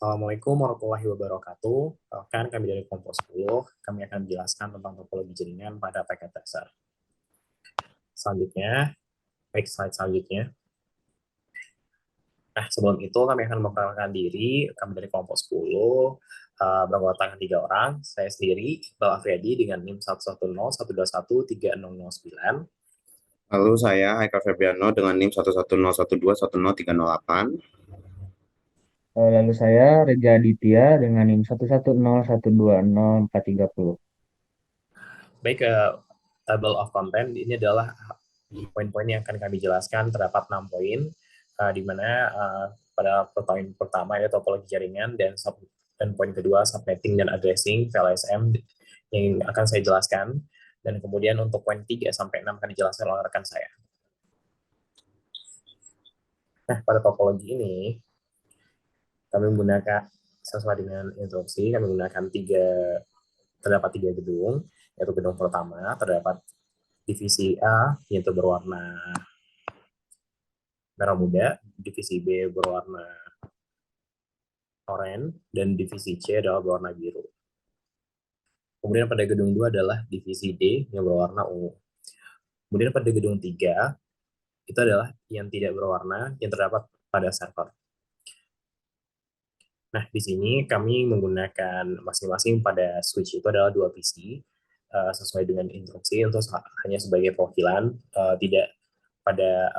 Assalamualaikum warahmatullahi wabarakatuh. Kan kami dari Kompos 10, kami akan menjelaskan tentang topologi jaringan pada paket dasar. Selanjutnya, baik slide selanjutnya. Nah, sebelum itu kami akan memperkenalkan diri. Kami dari Kompos 10, beranggotakan 3 orang. Saya sendiri, Iqbal Afriyadi dengan NIM 110-121-3009. Lalu saya Haikal Febriano dengan NIM 11012103038. Lalu saya Reza Aditya dengan NIM 110120430. Baik, table of content ini adalah poin-poin yang akan kami jelaskan. Terdapat 6 poin, di mana pada poin pertama yaitu topologi jaringan, dan poin kedua subnetting dan addressing VLSM yang akan saya jelaskan, dan kemudian untuk poin 3 sampai 6 akan dijelaskan oleh rekan saya. Nah, pada topologi ini kami menggunakan sesuai dengan instruksi, kami menggunakan terdapat 3 gedung, yaitu gedung pertama terdapat divisi A yaitu berwarna merah muda, divisi B berwarna oranye, dan divisi C adalah berwarna biru. Kemudian pada gedung 2 adalah divisi D yang berwarna ungu. Kemudian pada gedung 3 itu adalah yang tidak berwarna yang terdapat pada server. Nah, di sini kami menggunakan masing-masing pada switch itu adalah 2 PC sesuai dengan instruksi untuk hanya sebagai perwakilan, tidak pada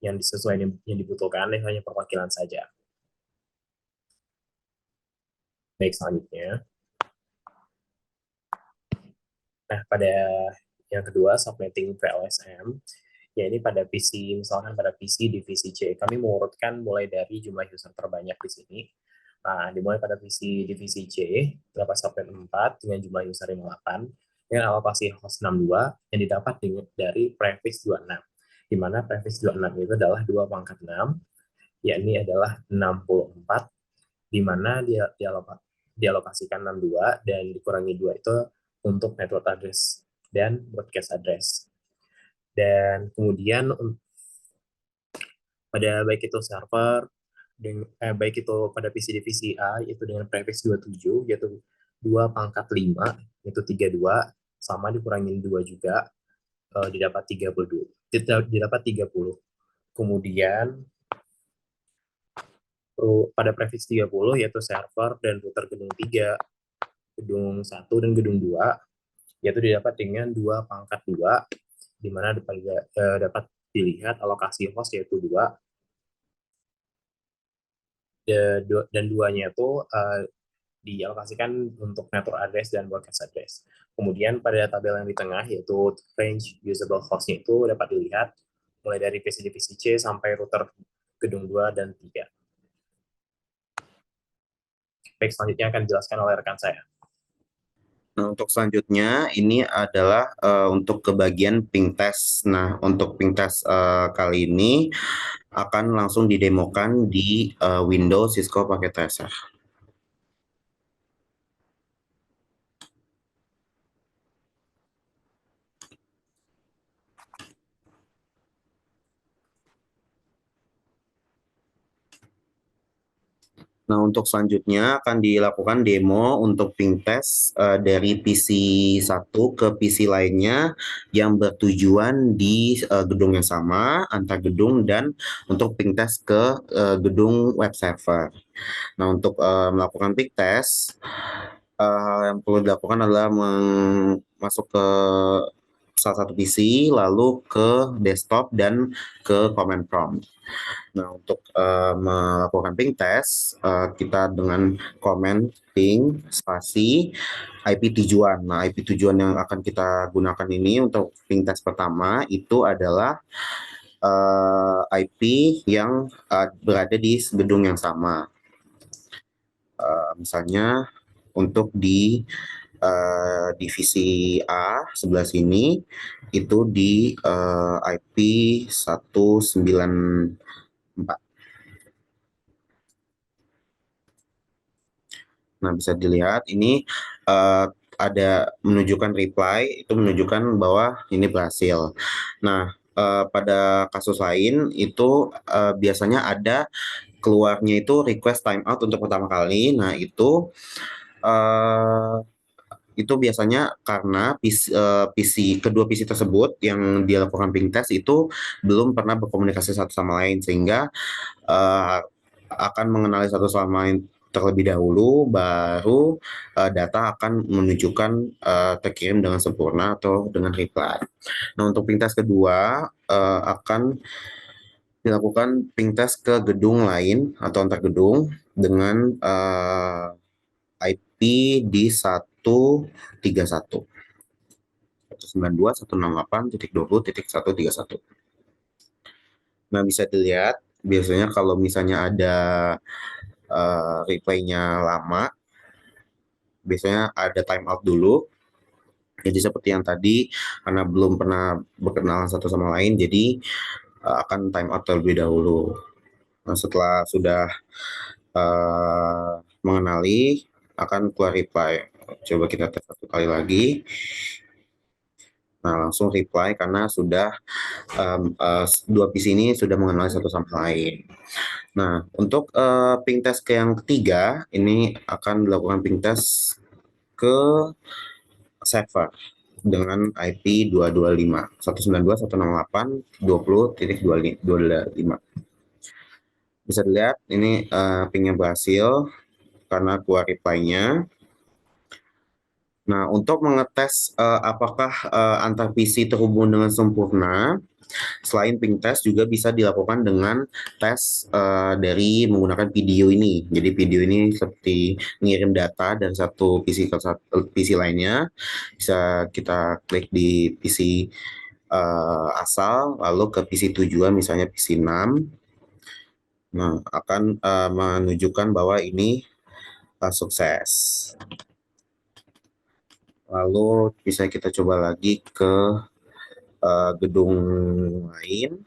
yang sesuai yang dibutuhkan, hanya perwakilan saja. Baik, selanjutnya. Nah, pada yang kedua, subnetting VLSM, ya ini pada PC, misalkan pada PC divisi C, kami mengurutkan mulai dari jumlah user terbanyak di sini. Nah, dimulai pada PC divisi C, terdapat subnet 4 dengan jumlah user yang 8, dengan alokasi host 62 yang didapat dari prefix 26, di mana prefix 26 itu adalah 2 pangkat 6, yakni adalah 64, di mana dialokasikan 62 dan dikurangi 2 itu untuk network address dan broadcast address. Dan kemudian pada baik itu server, baik itu pada PC divisi A, yaitu dengan prefix 27, yaitu 2 pangkat 5, yaitu 32, sama dikurangi 2 juga, didapat 30. Kemudian pada prefix 30, yaitu server dan router gedung 3, gedung 1, dan gedung 2, yaitu didapat dengan 2 pangkat 2, di mana dapat dilihat alokasi host yaitu 2, dan 2-nya itu dialokasikan untuk network address dan broadcast address. Kemudian pada tabel yang di tengah, yaitu range usable host-nya itu dapat dilihat mulai dari PC divisi C sampai router gedung 2 dan 3. Baik, selanjutnya akan dijelaskan oleh rekan saya. Nah, untuk selanjutnya ini adalah untuk ke bagian ping test. Nah, untuk ping test kali ini akan langsung didemokan di Windows Cisco Packet Tracer. Nah, untuk selanjutnya akan dilakukan demo untuk ping test dari PC 1 ke PC lainnya yang bertujuan di gedung yang sama, antar gedung, dan untuk ping test ke gedung web server. Nah, untuk melakukan ping test, yang perlu dilakukan adalah masuk ke salah satu PC, lalu ke desktop, dan ke command prompt. Nah, untuk melakukan ping test, kita dengan command ping spasi IP tujuan. Nah, IP tujuan yang akan kita gunakan ini untuk ping test pertama itu adalah IP yang berada di gedung yang sama. Misalnya untuk di divisi A sebelah sini itu di IP 194. Nah, bisa dilihat ini ada menunjukkan reply, itu menunjukkan bahwa ini berhasil. Nah, pada kasus lain itu biasanya ada keluarnya itu request timeout untuk pertama kali. Nah, itu biasanya karena kedua PC tersebut yang dia lakukan ping test itu belum pernah berkomunikasi satu sama lain, sehingga eh, akan mengenali satu sama lain terlebih dahulu, baru data akan menunjukkan terkirim dengan sempurna atau dengan reply. Nah, untuk ping test kedua akan dilakukan ping test ke gedung lain atau antar gedung dengan IP di 131 192.168.20.131. Nah, bisa dilihat biasanya kalau misalnya ada reply-nya lama, biasanya ada timeout dulu. Jadi seperti yang tadi, karena belum pernah berkenalan satu sama lain, jadi akan timeout terlebih dahulu. Nah, setelah sudah mengenali, akan keluar reply. Coba kita tes satu kali lagi. Nah, langsung reply karena sudah dua PC ini sudah mengenali satu sama lain. Nah, untuk ping test ke yang ketiga, ini akan dilakukan ping test ke server dengan IP 225 192.168.20.255. Bisa dilihat ini pingnya berhasil karena keluar reply-nya. Nah, untuk mengetes apakah antar PC terhubung dengan sempurna, selain ping test juga bisa dilakukan dengan tes dari menggunakan video ini. Jadi video ini seperti ngirim data dari satu PC ke PC lainnya. Bisa kita klik di PC asal, lalu ke PC tujuan, misalnya PC 6. Nah, akan menunjukkan bahwa ini sukses. Lalu bisa kita coba lagi ke gedung lain,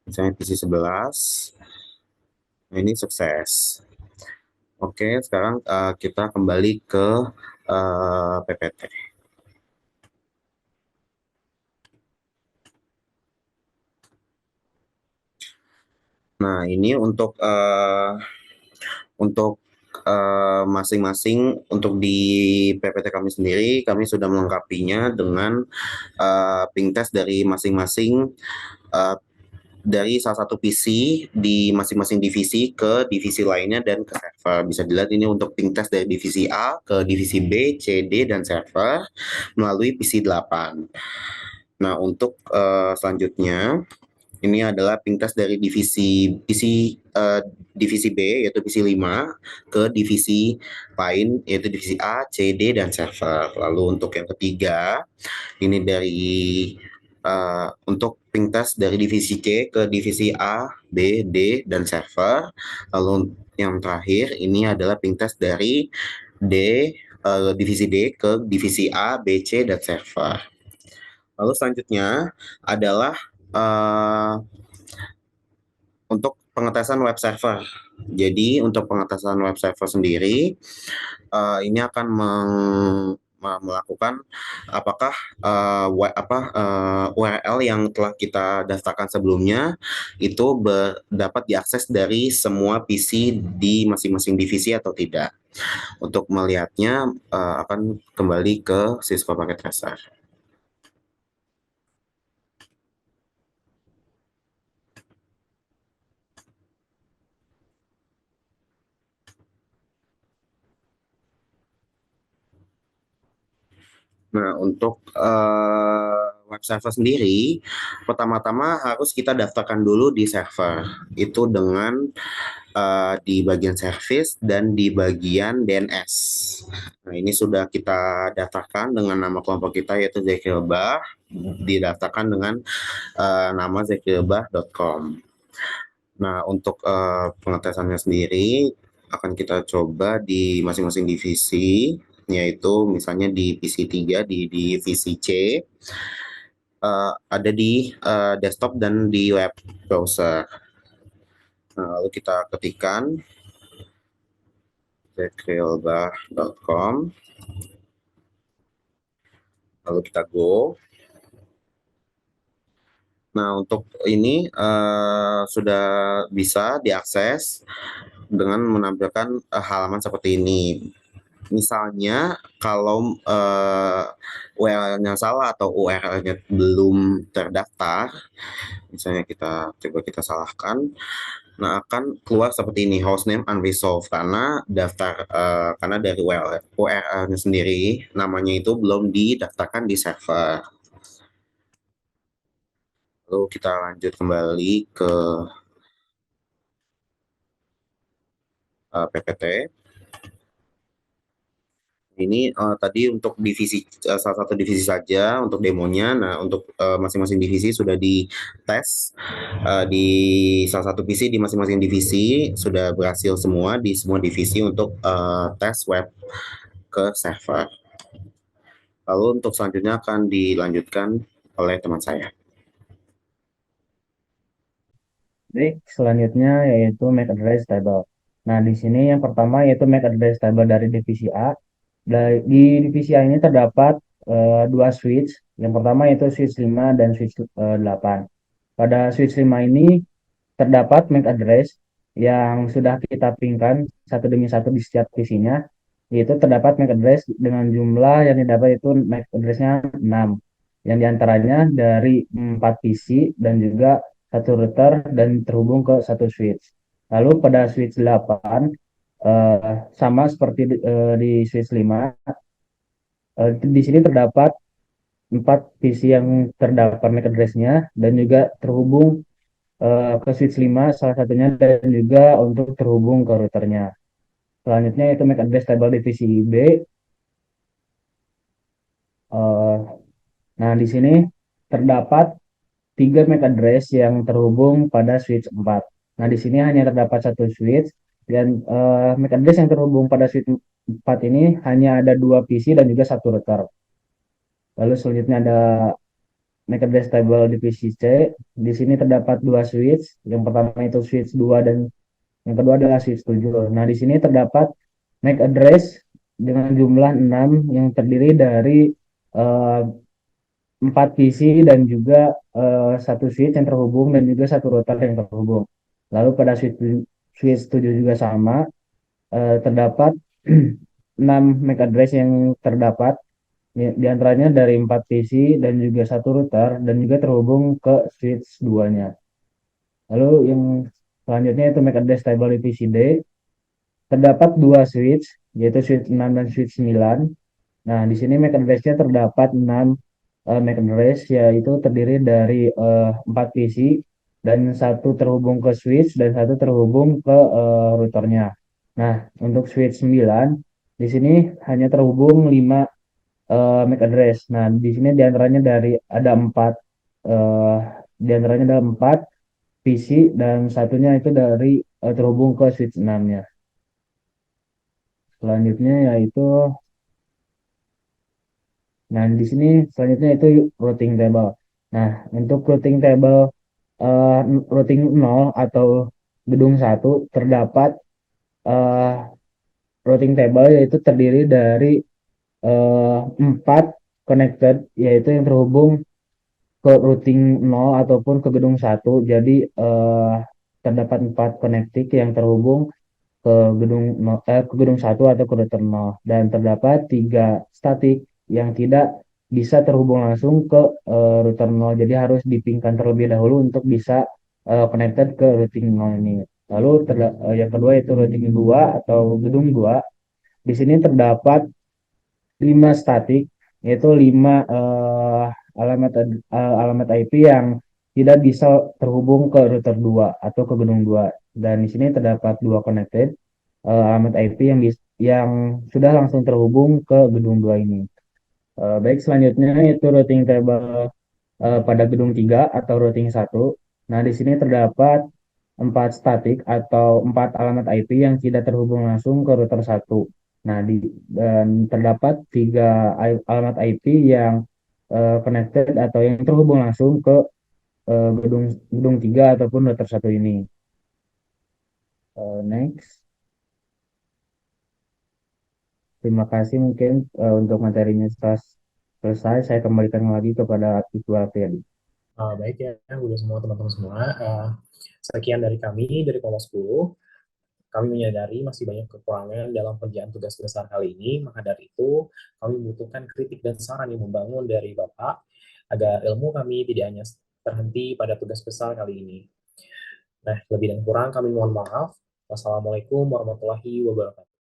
misalnya PC 11. Nah, ini sukses. Oke, sekarang kita kembali ke PPT. Nah, ini untuk masing-masing untuk di PPT kami sendiri, kami sudah melengkapinya dengan ping test dari masing-masing dari salah satu PC di masing-masing divisi ke divisi lainnya dan ke server. Bisa dilihat ini untuk ping test dari divisi A ke divisi B, C, D, dan server melalui PC 8. Nah, untuk selanjutnya ini adalah ping test dari divisi B yaitu PC 5 ke divisi lain yaitu divisi A, C, D, dan server. Lalu untuk yang ketiga ini dari untuk ping test dari divisi C ke divisi A, B, D, dan server. Lalu yang terakhir ini adalah ping test dari divisi D ke divisi A, B, C, dan server. Lalu selanjutnya adalah untuk pengetesan web server. Jadi untuk pengetesan web server sendiri, ini akan melakukan apakah URL yang telah kita daftarkan sebelumnya itu dapat diakses dari semua PC di masing-masing divisi atau tidak. Untuk melihatnya akan kembali ke Cisco Packet Tracer. Nah, untuk web server sendiri, pertama-tama harus kita daftarkan dulu di server. Itu dengan di bagian service dan di bagian DNS. Nah, ini sudah kita daftarkan dengan nama kelompok kita yaitu Zekilbah, didaftarkan dengan nama zekilbah.com. Nah, untuk pengetesannya sendiri akan kita coba di masing-masing divisi, yaitu misalnya di PC 3, di divisi C, ada di desktop dan di web browser. Nah, lalu kita ketikkan zekrilbah.com, lalu kita go. Nah, untuk ini sudah bisa diakses dengan menampilkan halaman seperti ini. Misalnya, kalau URL-nya salah atau URL-nya belum terdaftar, misalnya kita salahkan, nah akan keluar seperti ini, hostname unresolved, karena dari URL-nya sendiri namanya itu belum didaftarkan di server. Lalu kita lanjut kembali ke PPT. Ini tadi untuk salah satu divisi saja untuk demonya. Nah, untuk masing-masing divisi sudah dites di salah satu PC di masing-masing divisi sudah berhasil semua di semua divisi untuk tes web ke server. Lalu untuk selanjutnya akan dilanjutkan oleh teman saya. Baik, selanjutnya yaitu MAC address table. Nah, di sini yang pertama yaitu MAC address table dari divisi A. Di divisi A ini terdapat dua switch. Yang pertama yaitu switch 5 dan switch 8. Pada switch 5 ini terdapat MAC address yang sudah kita pingkan satu demi satu di setiap PC-nya. Yaitu terdapat MAC address dengan jumlah yang didapat itu MAC address-nya 6. Yang diantaranya dari 4 PC dan juga satu router dan terhubung ke satu switch. Lalu pada switch 8 sama seperti di switch 5, di sini terdapat 4 PC yang terdapat MAC address-nya dan juga terhubung ke switch 5 salah satunya dan juga untuk terhubung ke routernya. Selanjutnya itu MAC address table divisi B. Eh, nah, di sini terdapat 3 MAC address yang terhubung pada switch 4. Nah, di sini hanya terdapat satu switch dan MAC address yang terhubung pada switch 4 ini hanya ada 2 PC dan juga satu router. Lalu selanjutnya ada MAC address table divisi C. Di sini terdapat 2 switch. Yang pertama itu switch 2 dan yang kedua adalah switch 7. Nah, di sini terdapat MAC address dengan jumlah 6 yang terdiri dari eh, 4 PC dan juga satu switch yang terhubung dan juga satu router yang terhubung. Lalu pada switch 7 juga sama, terdapat 6 MAC address yang terdapat, di antaranya dari 4 PC dan juga satu router dan juga terhubung ke switch 2-nya. Lalu yang selanjutnya itu MAC address table divisi D, terdapat 2 switch, yaitu switch 6 dan switch 9. Nah, di sini MAC address-nya terdapat 6 MAC address, yaitu terdiri dari 4 PC dan satu terhubung ke switch dan satu terhubung ke routernya. Nah, untuk switch 9 di sini hanya terhubung 5 MAC address. Nah, di sini diantaranya ada 4 eh, diantaranya ada 4 PC dan satunya itu dari terhubung ke switch 6-nya. Selanjutnya yaitu, nah di sini selanjutnya itu routing table. Nah, untuk routing table eh, routing 0 atau gedung satu terdapat eh, routing table yaitu terdiri dari 4 connected, yaitu yang terhubung ke routing 0 ataupun ke gedung satu. Jadi terdapat 4 connecting yang terhubung ke ke gedung satu atau ke router 0 dan terdapat 3 statik yang tidak bisa terhubung langsung ke router 0. Jadi harus dipingkan terlebih dahulu untuk bisa connected ke routing 0 ini. Lalu yang kedua itu routing 2 atau gedung 2. Di sini terdapat 5 statik, yaitu 5 alamat IP yang tidak bisa terhubung ke router 2 atau ke gedung 2. Dan di sini terdapat 2 connected alamat IP yang sudah langsung terhubung ke gedung 2 ini. Baik, selanjutnya itu routing table pada gedung 3 atau routing 1. Nah, di sini terdapat 4 statik atau 4 alamat IP yang tidak terhubung langsung ke router 1. Nah, dan terdapat 3 alamat IP yang connected atau yang terhubung langsung ke gedung gedung 3 ataupun router 1 ini. Next. Terima kasih mungkin untuk materinya setelah selesai saya kembalikan lagi kepada Ibu Apriyadi. Baik ya, udah semua teman-teman semua. Sekian dari kami, dari kelompok 10. Kami menyadari masih banyak kekurangan dalam kerjaan tugas besar kali ini, maka dari itu kami membutuhkan kritik dan saran yang membangun dari Bapak, agar ilmu kami tidak hanya terhenti pada tugas besar kali ini. Nah, lebih dan kurang kami mohon maaf. Wassalamualaikum warahmatullahi wabarakatuh.